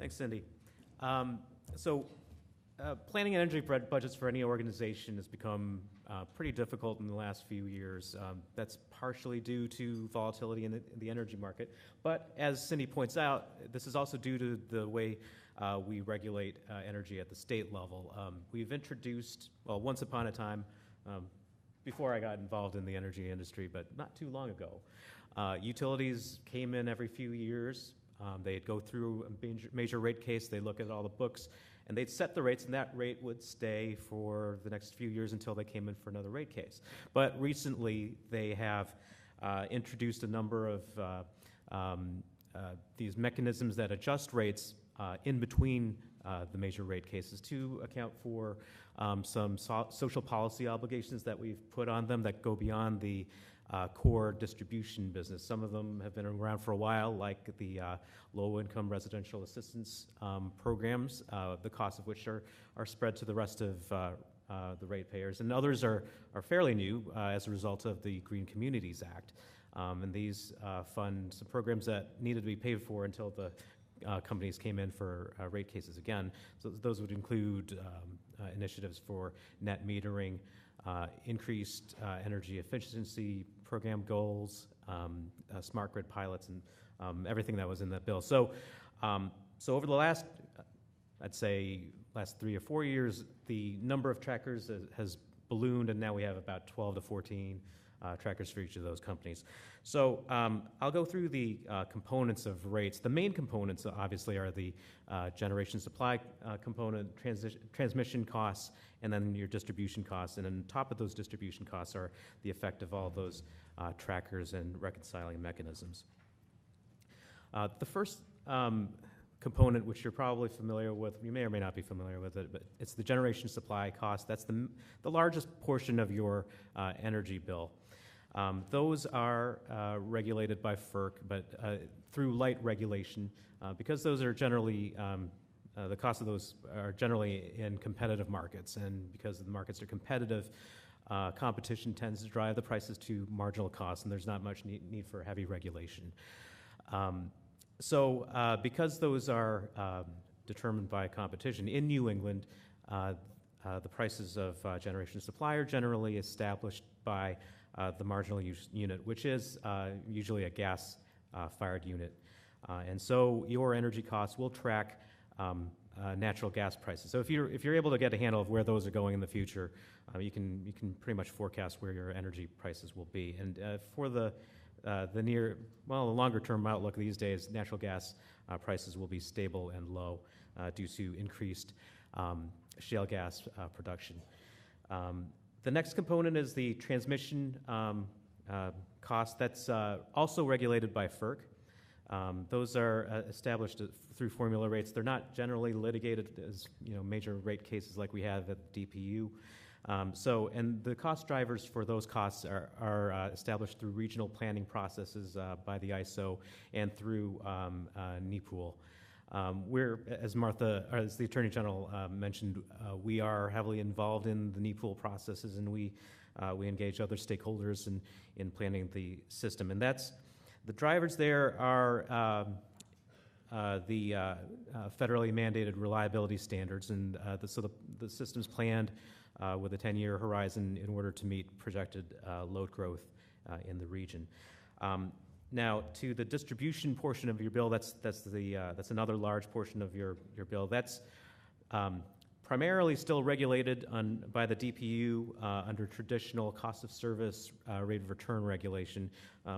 Thanks, Cindy. So planning energy budgets for any organization has become pretty difficult in the last few years. That's partially due to volatility in the energy market. But as Cindy points out, this is also due to the way we regulate energy at the state level. We've introduced, well, once upon a time, before I got involved in the energy industry, but not too long ago, utilities came in every few years. They'd go through a major rate case, they look at all the books, and they'd set the rates, and that rate would stay for the next few years until they came in for another rate case. But recently, they have introduced a number of these mechanisms that adjust rates in between the major rate cases to account for some social policy obligations that we've put on them that go beyond the core distribution business. Some of them have been around for a while, like the low-income residential assistance programs, the cost of which are spread to the rest of the ratepayers. And others are fairly new as a result of the Green Communities Act. And these fund some programs that needed to be paid for until the companies came in for rate cases again. So those would include initiatives for net metering, increased energy efficiency program goals, smart grid pilots, and everything that was in that bill. So over the last, I'd say, last 3 or 4 years, the number of trackers has ballooned, and now we have about 12 to 14 trackers for each of those companies. So I'll go through the components of rates. The main components, obviously, are the generation supply component, transmission costs, and then your distribution costs. And on top of those distribution costs are the effect of all of those trackers and reconciling mechanisms. The first component, which you're probably familiar with, you may or may not be familiar with it, but it's the generation supply cost. That's the largest portion of your energy bill. Those are regulated by FERC, but through light regulation, because those are generally, the cost of those are generally in competitive markets, and because the markets are competitive, competition tends to drive the prices to marginal costs, and there's not much need for heavy regulation. So because those are determined by competition, in New England, the prices of generation supply are generally established by the marginal use unit, which is usually a gas-fired unit. And so your energy costs will track natural gas prices. So if you're able to get a handle of where those are going in the future, you can pretty much forecast where your energy prices will be. And for the longer-term outlook these days, natural gas prices will be stable and low due to increased shale gas production. The next component is the transmission cost. That's also regulated by FERC. Those are established through formula rates. They're not generally litigated as major rate cases like we have at DPU. And the cost drivers for those costs are established through regional planning processes by the ISO and through NEPOOL. As the Attorney General mentioned, we are heavily involved in the NEPOOL processes, and we engage other stakeholders in planning the system. And the drivers there are the federally mandated reliability standards, and so the system's planned with a 10-year horizon in order to meet projected load growth in the region. Now, to the distribution portion of your bill, that's another large portion of your bill. That's primarily still regulated by the DPU under traditional cost of service rate of return regulation.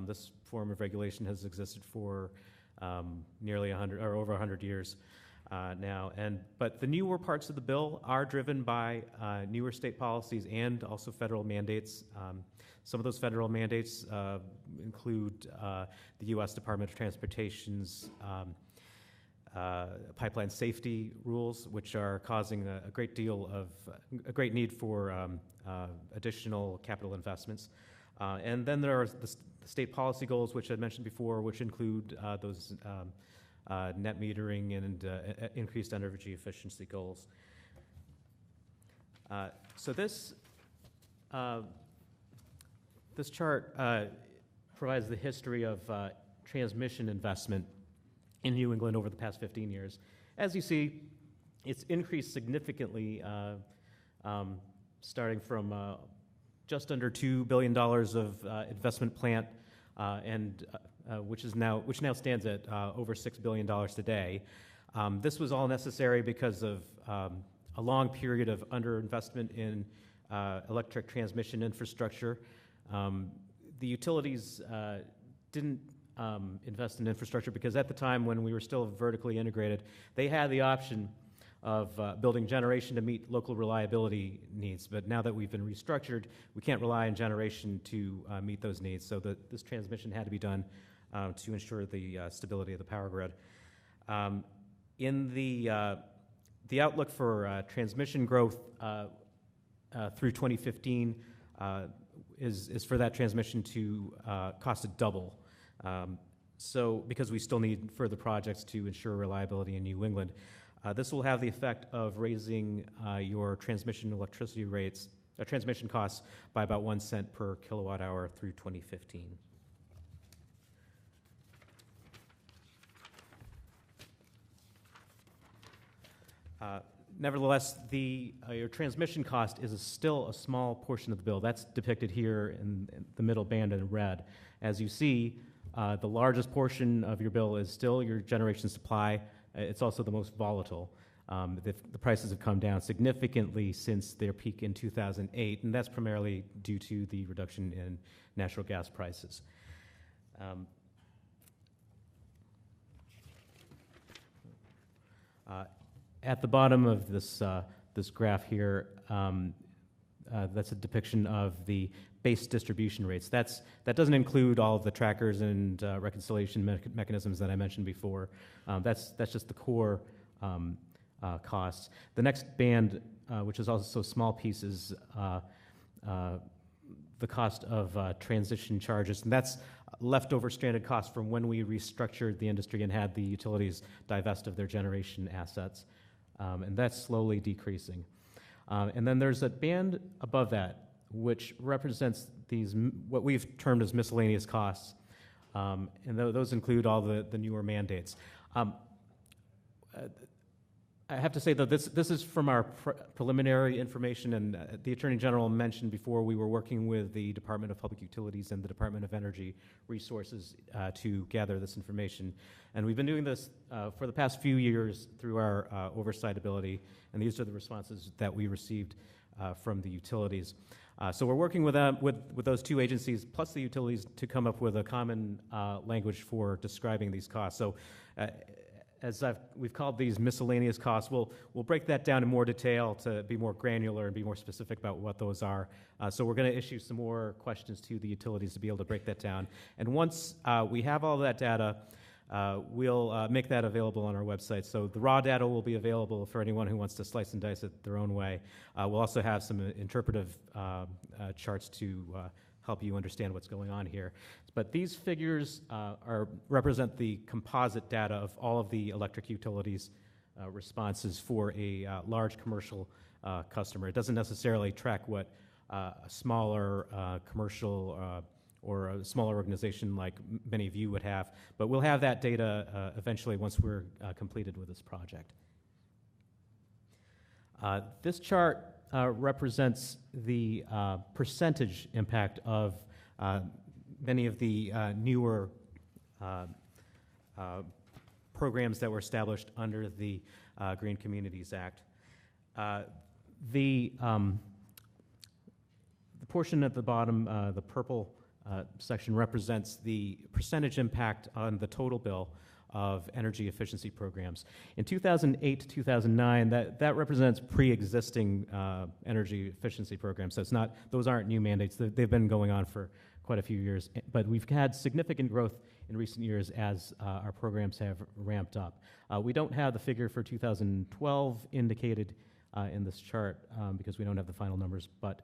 This form of regulation has existed for nearly 100 or over 100 years now. But the newer parts of the bill are driven by newer state policies and also federal mandates. Some of those federal mandates include the U.S. Department of Transportation's pipeline safety rules, which are causing a great need for additional capital investments. And then there are the state policy goals, which I mentioned before, which include those net metering and increased energy efficiency goals. So this chart provides the history of transmission investment in New England over the past 15 years. as you see, it's increased significantly, starting from just under $2 billion of investment plant, which now stands at over $6 billion today. This was all necessary because of a long period of underinvestment in electric transmission infrastructure. The utilities didn't invest in infrastructure because at the time when we were still vertically integrated, they had the option of building generation to meet local reliability needs. But now that we've been restructured, we can't rely on generation to meet those needs. So this transmission had to be done to ensure the stability of the power grid. In the outlook for transmission growth through 2015 is for that transmission to cost to double. So because we still need further projects to ensure reliability in New England. This will have the effect of raising your transmission electricity rates, transmission costs by about 1 cent per kilowatt hour through 2015. Nevertheless, your transmission cost is still a small portion of the bill. That's depicted here in the middle band in red. As you see, the largest portion of your bill is still your generation supply. It's also the most volatile. The prices have come down significantly since their peak in 2008, and that's primarily due to the reduction in natural gas prices. At the bottom of this graph here, that's a depiction of the base distribution rates. That doesn't include all of the trackers and reconciliation mechanisms that I mentioned before. That's just the core costs. The next band, which is also a small piece, is the cost of transition charges, and that's leftover stranded costs from when we restructured the industry and had the utilities divest of their generation assets, and that's slowly decreasing. And then there's a band above that which represents what we've termed as miscellaneous costs, and those include all the newer mandates. I have to say that this is from our preliminary information, and the Attorney General mentioned before we were working with the Department of Public Utilities and the Department of Energy Resources to gather this information. And we've been doing this for the past few years through our oversight ability, and these are the responses that we received from the utilities. So we're working with those two agencies plus the utilities to come up with a common language for describing these costs. So as we've called these miscellaneous costs, we'll break that down in more detail to be more granular and be more specific about what those are. So we're going to issue some more questions to the utilities to be able to break that down. And once we have all that data, we'll make that available on our website. So the raw data will be available for anyone who wants to slice and dice it their own way. We'll also have some interpretive charts to help you understand what's going on here. But these figures represent the composite data of all of the electric utilities' responses for a large commercial customer. It doesn't necessarily track what a smaller commercial or a smaller organization like many of you would have, but we'll have that data eventually once we're completed with this project. This chart represents the percentage impact of many of the newer programs that were established under the Green Communities Act. The portion at the bottom, the purple section, represents the percentage impact on the total bill of energy efficiency programs. In 2008 to 2009, that represents pre-existing energy efficiency programs. So it's not; those aren't new mandates. They've been going on for quite a few years. But we've had significant growth in recent years as our programs have ramped up. We don't have the figure for 2012 indicated in this chart because we don't have the final numbers. But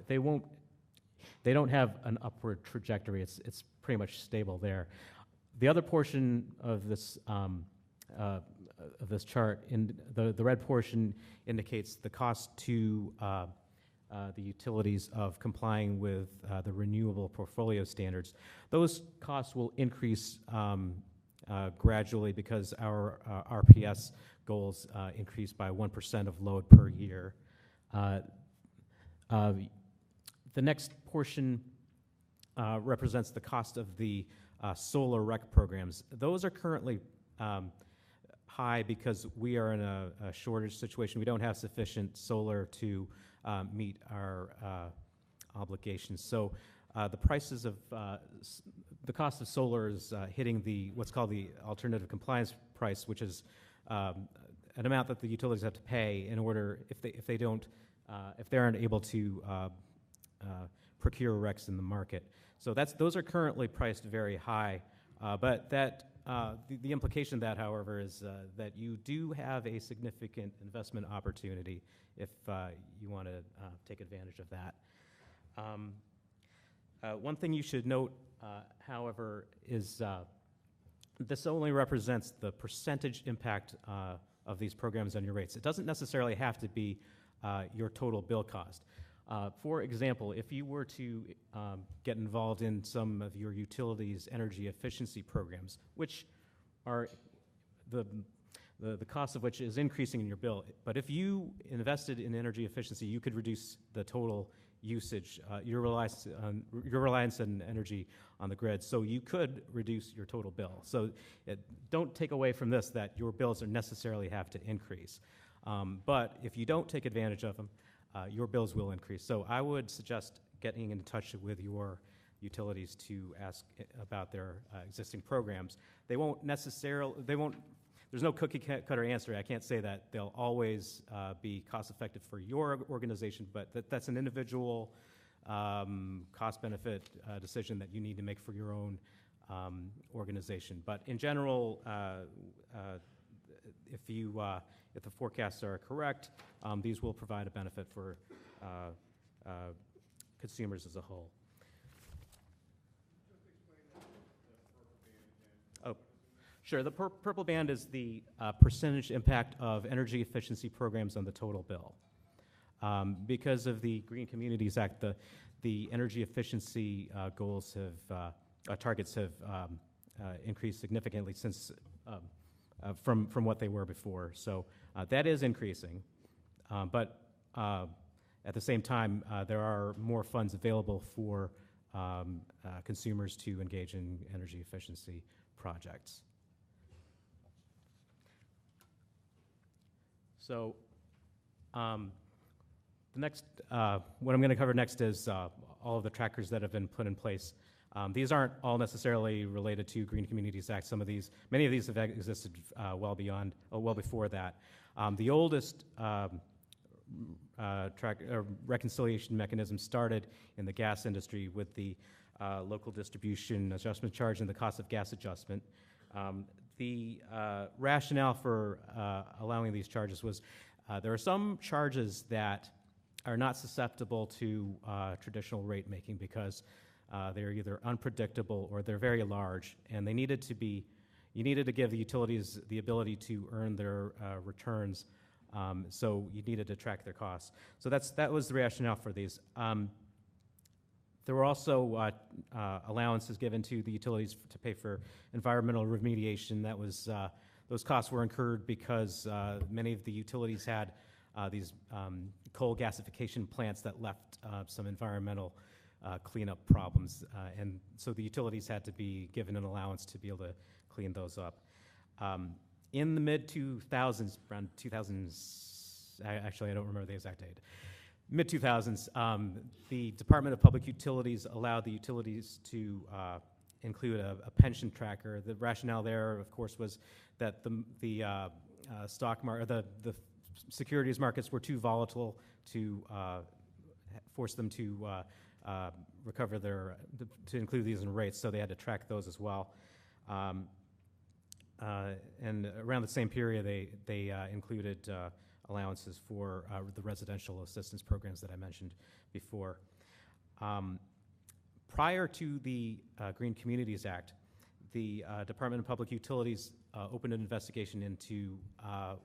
they don't have an upward trajectory. It's pretty much stable there. The other portion of this chart, in the red portion, indicates the cost to the utilities of complying with the renewable portfolio standards. Those costs will increase gradually because our RPS goals increased by 1% of load per year. The next portion represents the cost of the solar rec programs. Those are currently high because we are in a shortage situation. We don't have sufficient solar to meet our obligations. So the prices of the cost of solar is hitting what's called the alternative compliance price, which is an amount that the utilities have to pay in order if they aren't able to procure RECs in the market. So those are currently priced very high, but the implication of that, however, is that you do have a significant investment opportunity if you want to take advantage of that. One thing you should note, however, is this only represents the percentage impact of these programs on your rates. It doesn't necessarily have to be your total bill cost. For example, if you were to get involved in some of your utilities' energy efficiency programs, which are the cost of which is increasing in your bill, but if you invested in energy efficiency, you could reduce the total usage, your reliance on energy on the grid, so you could reduce your total bill. So don't take away from this that your bills are necessarily have to increase. But if you don't take advantage of them, your bills will increase. So I would suggest getting in touch with your utilities to ask about their existing programs. There's no cookie cutter answer. I can't say that they'll always be cost effective for your organization, but that's an individual cost benefit decision that you need to make for your own organization. But in general, if the forecasts are correct, these will provide a benefit for consumers as a whole. Oh, sure. The purple band is the percentage impact of energy efficiency programs on the total bill. Because of the Green Communities Act, the energy efficiency targets have increased significantly since from what they were before. So that is increasing, but at the same time, there are more funds available for consumers to engage in energy efficiency projects. So the next, what I'm going to cover next is all of the trackers that have been put in place. These aren't all necessarily related to Green Communities Act. Many of these have existed well before that. The oldest reconciliation mechanism started in the gas industry with the local distribution adjustment charge and the cost of gas adjustment. The rationale for allowing these charges was there are some charges that are not susceptible to traditional rate making because they're either unpredictable or they're very large, and you needed to give the utilities the ability to earn their returns, so you needed to track their costs. So that was the rationale for these. There were also allowances given to the utilities to pay for environmental remediation. That was those costs were incurred because many of the utilities had these coal gasification plants that left some environmental cleanup problems, and so the utilities had to be given an allowance to be able to clean those up. In the mid-2000s, around 2000s, actually I don't remember the exact date, mid-2000s, the Department of Public Utilities allowed the utilities to include a pension tracker. The rationale there, of course, was that the stock market, the securities markets were too volatile to force them to recover to include these in rates, so they had to track those as well. And around the same period, they included allowances for the residential assistance programs that I mentioned before. Prior to the Green Communities Act, the Department of Public Utilities opened an investigation into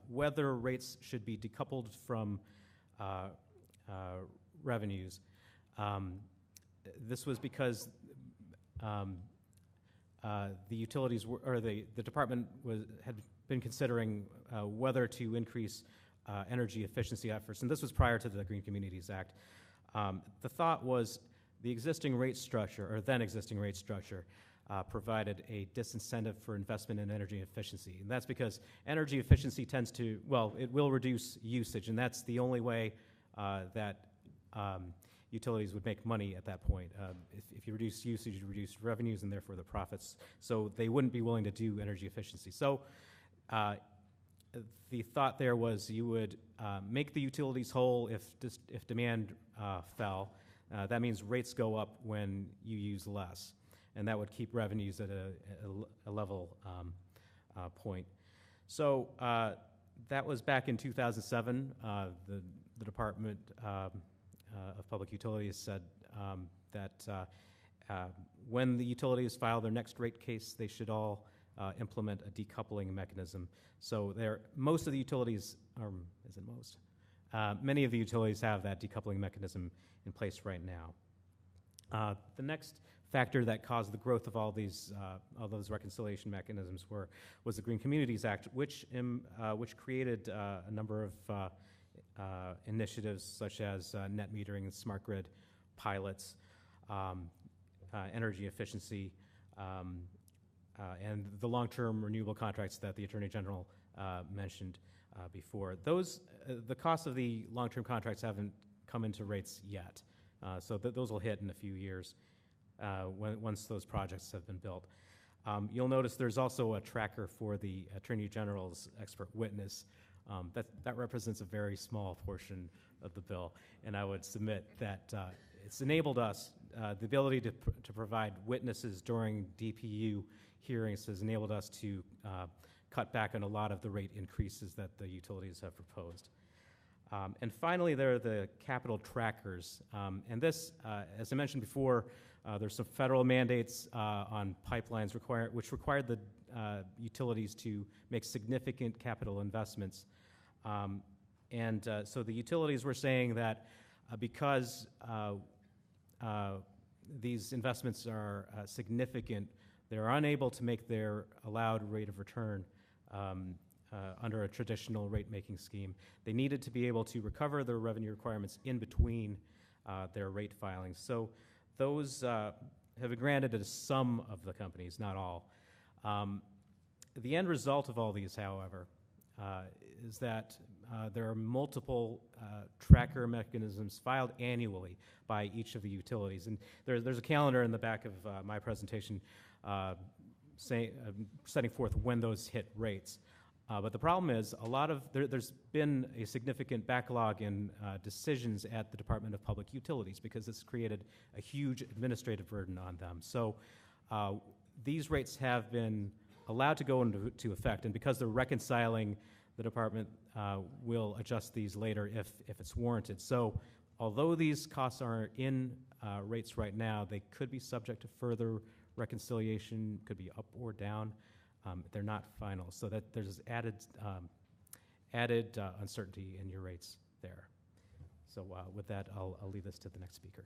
whether rates should be decoupled from revenues. This was because the utilities or the department had been considering whether to increase energy efficiency efforts, and this was prior to the Green Communities Act. The thought was the existing rate structure, or then existing rate structure, provided a disincentive for investment in energy efficiency. And that's because energy efficiency tends to, well, it will reduce usage, and that's the only way that utilities would make money at that point. If you reduce usage, you reduce revenues and therefore the profits. So they wouldn't be willing to do energy efficiency. So the thought there was you would make the utilities whole if demand fell. That means rates go up when you use less, and that would keep revenues at a level point. So that was back in 2007. The Department of Public Utilities said that when the utilities file their next rate case, they should all implement a decoupling mechanism. So most of the utilities, or is it most? Many of the utilities have that decoupling mechanism in place right now. The next factor that caused the growth of all those reconciliation mechanisms was the Green Communities Act, which created a number of initiatives such as net metering and smart grid pilots, energy efficiency, and the long-term renewable contracts that the Attorney General mentioned before. The cost of the long-term contracts haven't come into rates yet, so those will hit in a few years once those projects have been built. You'll notice there's also a tracker for the Attorney General's expert witness. That represents a very small portion of the bill, and I would submit that it's enabled us, the ability to provide witnesses during DPU hearings has enabled us to cut back on a lot of the rate increases that the utilities have proposed. And finally, there are the capital trackers. And this, as I mentioned before, there's some federal mandates on pipelines which required the utilities to make significant capital investments. So the utilities were saying that because these investments are significant, they're unable to make their allowed rate of return under a traditional rate-making scheme. They needed to be able to recover their revenue requirements in between their rate filings. So those have been granted to some of the companies, not all. The end result of all these, however, is that there are multiple tracker mechanisms filed annually by each of the utilities. And there's a calendar in the back of my presentation setting forth when those hit rates. But the problem is there's been a significant backlog in decisions at the Department of Public Utilities because it's created a huge administrative burden on them. So these rates have been allowed to go into effect, and because they're reconciling, the department will adjust these later if it's warranted. So although these costs are in rates right now, they could be subject to further reconciliation, could be up or down. They're not final, so that there's added uncertainty in your rates there. So with that, I'll leave this to the next speaker.